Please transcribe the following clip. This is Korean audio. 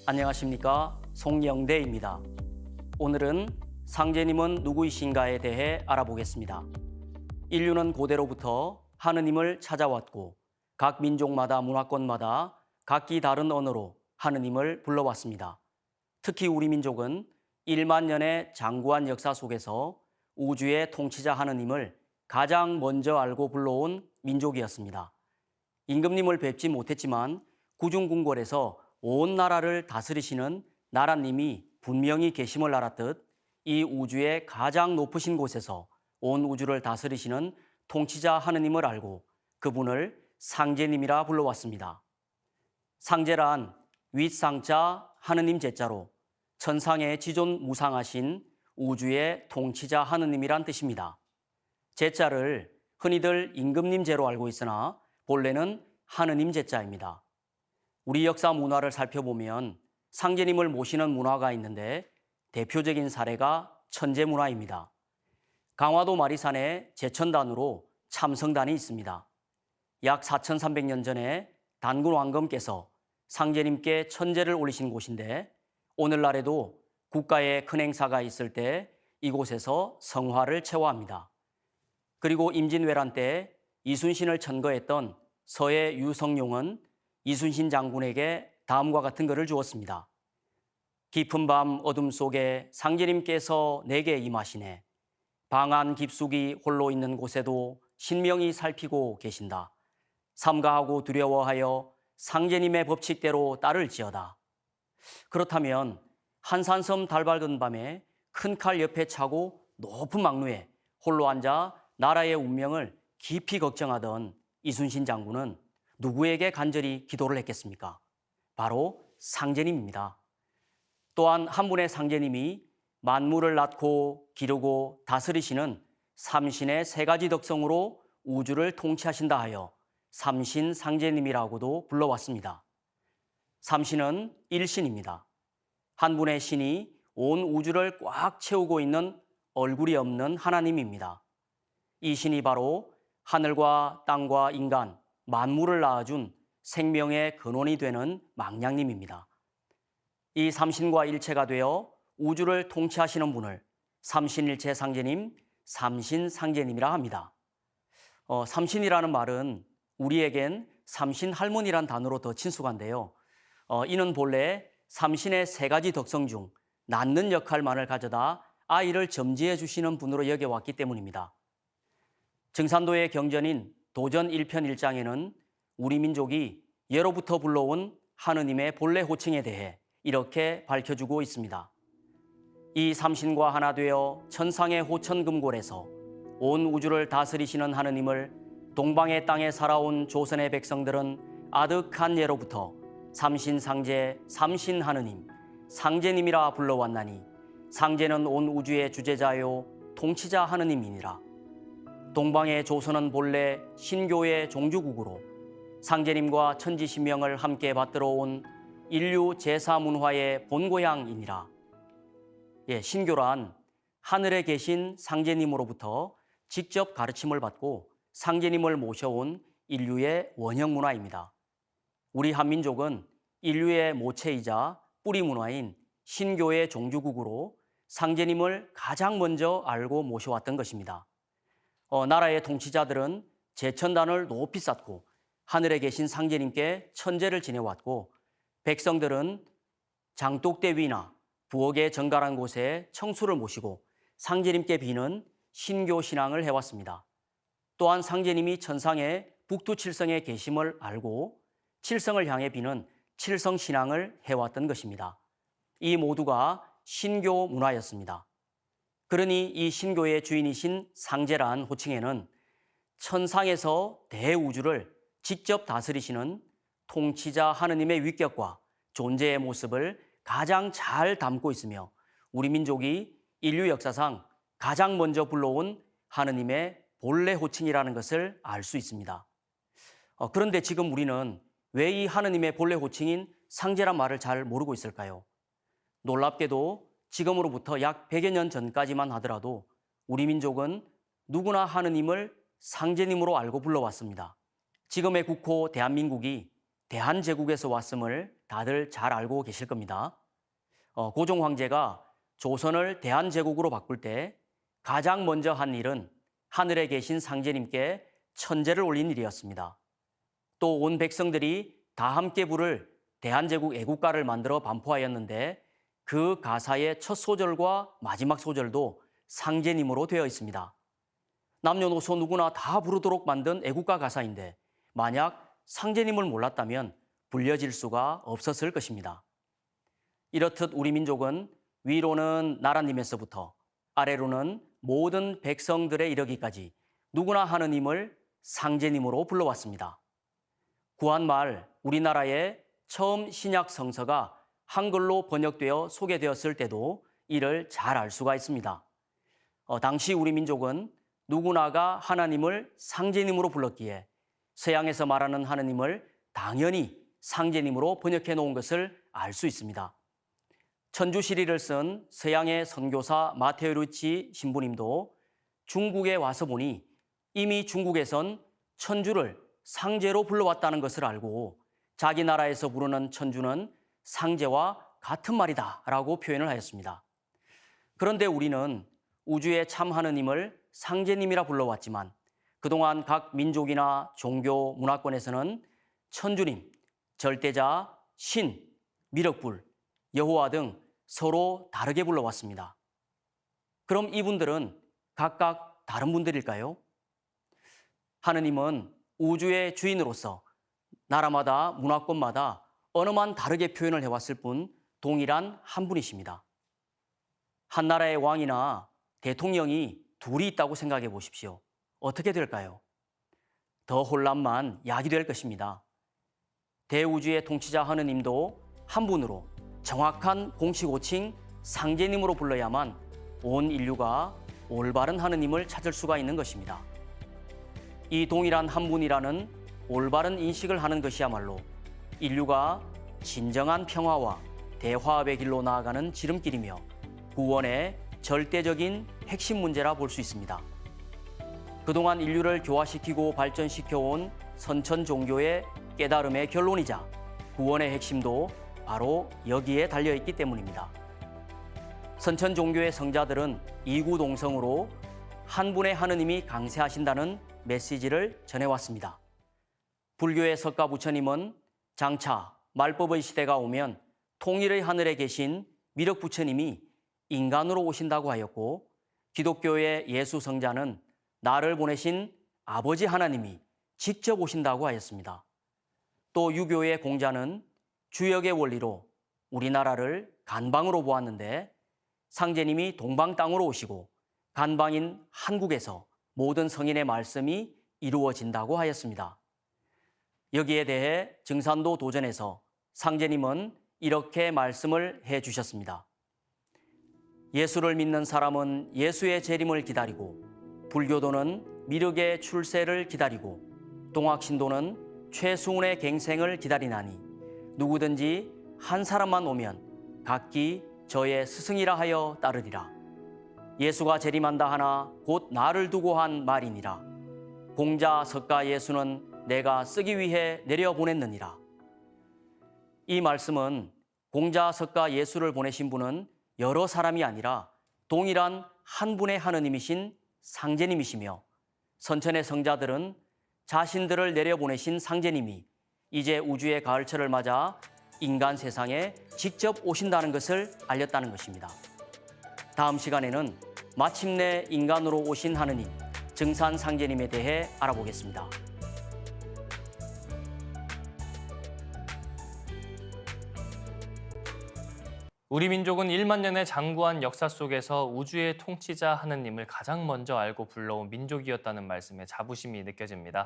안녕하십니까, 송영대입니다. 오늘은 상제님은 누구이신가에 대해 알아보겠습니다. 인류는 고대로부터 하느님을 찾아왔고 각 민족마다 문화권마다 각기 다른 언어로 하느님을 불러왔습니다. 특히 우리 민족은 1만 년의 장구한 역사 속에서 우주의 통치자 하느님을 가장 먼저 알고 불러온 민족이었습니다. 임금님을 뵙지 못했지만 구중궁궐에서 온 나라를 다스리시는 나라님이 분명히 계심을 알았듯 이 우주의 가장 높으신 곳에서 온 우주를 다스리시는 통치자 하느님을 알고 그분을 상제님이라 불러왔습니다. 상제란 윗상자 하느님 제자로 천상의 지존 무상하신 우주의 통치자 하느님이란 뜻입니다. 제자를 흔히들 임금님 제로 알고 있으나 본래는 하느님 제자입니다. 우리 역사 문화를 살펴보면 상제님을 모시는 문화가 있는데 대표적인 사례가 천제 문화입니다. 강화도 마리산에 제천단으로 참성단이 있습니다. 약 4300년 전에 단군 왕검께서 상제님께 천제를 올리신 곳인데 오늘날에도 국가의 큰 행사가 있을 때 이곳에서 성화를 체화합니다. 그리고 임진왜란 때 이순신을 천거했던 서해 유성룡은 이순신 장군에게 다음과 같은 글을 주었습니다. 깊은 밤 어둠 속에 상제님께서 내게 임하시네. 방안 깊숙이 홀로 있는 곳에도 신명히 살피고 계신다. 삼가하고 두려워하여 상제님의 법칙대로 따를지어다. 그렇다면 한산섬 달밝은 밤에 큰 칼 옆에 차고 높은 막루에 홀로 앉아 나라의 운명을 깊이 걱정하던 이순신 장군은 누구에게 간절히 기도를 했겠습니까? 바로 상제님입니다. 또한 한 분의 상제님이 만물을 낳고 기르고 다스리시는 삼신의 세 가지 덕성으로 우주를 통치하신다 하여 삼신 상제님이라고도 불러왔습니다. 삼신은 일신입니다. 한 분의 신이 온 우주를 꽉 채우고 있는 얼굴이 없는 하나님입니다. 이 신이 바로 하늘과 땅과 인간, 만물을 낳아준 생명의 근원이 되는 망량님입니다. 이 삼신과 일체가 되어 우주를 통치하시는 분을 삼신일체 상제님, 삼신상제님이라 합니다. 삼신이라는 말은 우리에겐 삼신할머니란 단어로 더 친숙한데요. 이는 본래 삼신의 세 가지 덕성 중 낳는 역할만을 가져다 아이를 점지해 주시는 분으로 여겨왔기 때문입니다. 증산도의 경전인 도전 1편 1장에는 우리 민족이 예로부터 불러온 하느님의 본래 호칭에 대해 이렇게 밝혀주고 있습니다. 이 삼신과 하나 되어 천상의 호천금골에서 온 우주를 다스리시는 하느님을 동방의 땅에 살아온 조선의 백성들은 아득한 예로부터 삼신상제, 삼신하느님, 상제님이라 불러왔나니 상제는 온 우주의 주제자요 통치자 하느님이니라. 동방의 조선은 본래 신교의 종주국으로 상제님과 천지신명을 함께 받들어 온 인류 제사문화의 본고향이니라. 신교란 하늘에 계신 상제님으로부터 직접 가르침을 받고 상제님을 모셔온 인류의 원형문화입니다. 우리 한민족은 인류의 모체이자 뿌리 문화인 신교의 종주국으로 상제님을 가장 먼저 알고 모셔왔던 것입니다. 나라의 통치자들은 제천단을 높이 쌓고 하늘에 계신 상제님께 천제를 지내왔고 백성들은 장독대 위나 부엌의 정갈한 곳에 청수를 모시고 상제님께 비는 신교 신앙을 해왔습니다. 또한 상제님이 천상의 북두칠성에 계심을 알고 칠성을 향해 비는 칠성신앙을 해왔던 것입니다. 이 모두가 신교 문화였습니다. 그러니 이 신교의 주인이신 상제란 호칭에는 천상에서 대우주를 직접 다스리시는 통치자 하느님의 위격과 존재의 모습을 가장 잘 담고 있으며 우리 민족이 인류 역사상 가장 먼저 불러온 하느님의 본래 호칭이라는 것을 알 수 있습니다. 그런데 지금 우리는 왜 이 하느님의 본래 호칭인 상제란 말을 잘 모르고 있을까요? 놀랍게도 지금으로부터 약 100여 년 전까지만 하더라도 우리 민족은 누구나 하느님을 상제님으로 알고 불러왔습니다. 지금의 국호 대한민국이 대한제국에서 왔음을 다들 잘 알고 계실 겁니다. 고종 황제가 조선을 대한제국으로 바꿀 때 가장 먼저 한 일은 하늘에 계신 상제님께 천제를 올린 일이었습니다. 또 온 백성들이 다 함께 부를 대한제국 애국가를 만들어 반포하였는데 그 가사의 첫 소절과 마지막 소절도 상제님으로 되어 있습니다. 남녀노소 누구나 다 부르도록 만든 애국가 가사인데 만약 상제님을 몰랐다면 불려질 수가 없었을 것입니다. 이렇듯 우리 민족은 위로는 나라님에서부터 아래로는 모든 백성들에 이르기까지 누구나 하느님을 상제님으로 불러왔습니다. 구한말 우리나라의 처음 신약 성서가 한글로 번역되어 소개되었을 때도 이를 잘 알 수가 있습니다. 당시 우리 민족은 누구나가 하나님을 상제님으로 불렀기에 서양에서 말하는 하느님을 당연히 상제님으로 번역해 놓은 것을 알 수 있습니다. 천주시리를 쓴 서양의 선교사 마테오 루치 신부님도 중국에 와서 보니 이미 중국에선 천주를 상제로 불러왔다는 것을 알고 자기 나라에서 부르는 천주는 상제와 같은 말이다 라고 표현을 하였습니다. 그런데 우리는 우주의 참 하느님을 상제님이라 불러왔지만 그동안 각 민족이나 종교 문화권에서는 천주님, 절대자, 신, 미륵불, 여호와 등 서로 다르게 불러왔습니다. 그럼 이분들은 각각 다른 분들일까요? 하느님은 우주의 주인으로서 나라마다 문화권마다 언어만 다르게 표현을 해왔을 뿐 동일한 한 분이십니다. 한 나라의 왕이나 대통령이 둘이 있다고 생각해 보십시오. 어떻게 될까요? 더 혼란만 야기될 것입니다. 대우주의 통치자 하느님도 한 분으로 정확한 공식 호칭 상제님으로 불러야만 온 인류가 올바른 하느님을 찾을 수가 있는 것입니다. 이 동일한 한 분이라는 올바른 인식을 하는 것이야말로 인류가 진정한 평화와 대화합의 길로 나아가는 지름길이며 구원의 절대적인 핵심 문제라 볼 수 있습니다. 그동안 인류를 교화시키고 발전시켜온 선천 종교의 깨달음의 결론이자 구원의 핵심도 바로 여기에 달려있기 때문입니다. 선천 종교의 성자들은 이구동성으로 한 분의 하느님이 강세하신다는 메시지를 전해왔습니다. 불교의 석가 부처님은 장차 말법의 시대가 오면 통일의 하늘에 계신 미륵 부처님이 인간으로 오신다고 하였고, 기독교의 예수 성자는 나를 보내신 아버지 하나님이 직접 오신다고 하였습니다. 또 유교의 공자는 주역의 원리로 우리나라를 간방으로 보았는데 상제님이 동방 땅으로 오시고 간방인 한국에서 모든 성인의 말씀이 이루어진다고 하였습니다. 여기에 대해 증산도 도전에서 상제님은 이렇게 말씀을 해주셨습니다. 예수를 믿는 사람은 예수의 재림을 기다리고, 불교도는 미륵의 출세를 기다리고, 동학신도는 최승훈의 갱생을 기다리나니 누구든지 한 사람만 오면 각기 저의 스승이라 하여 따르리라. 예수가 재림한다 하나 곧 나를 두고 한 말이니라. 공자 석가 예수는 내가 쓰기 위해 내려보냈느니라. 이 말씀은 공자 석가 예수를 보내신 분은 여러 사람이 아니라 동일한 한 분의 하느님이신 상제님이시며, 선천의 성자들은 자신들을 내려보내신 상제님이 이제 우주의 가을철을 맞아 인간 세상에 직접 오신다는 것을 알렸다는 것입니다. 다음 시간에는 마침내 인간으로 오신 하느님, 증산 상제님에 대해 알아보겠습니다. 우리 민족은 1만 년의 장구한 역사 속에서 우주의 통치자 하느님을 가장 먼저 알고 불러온 민족이었다는 말씀에 자부심이 느껴집니다.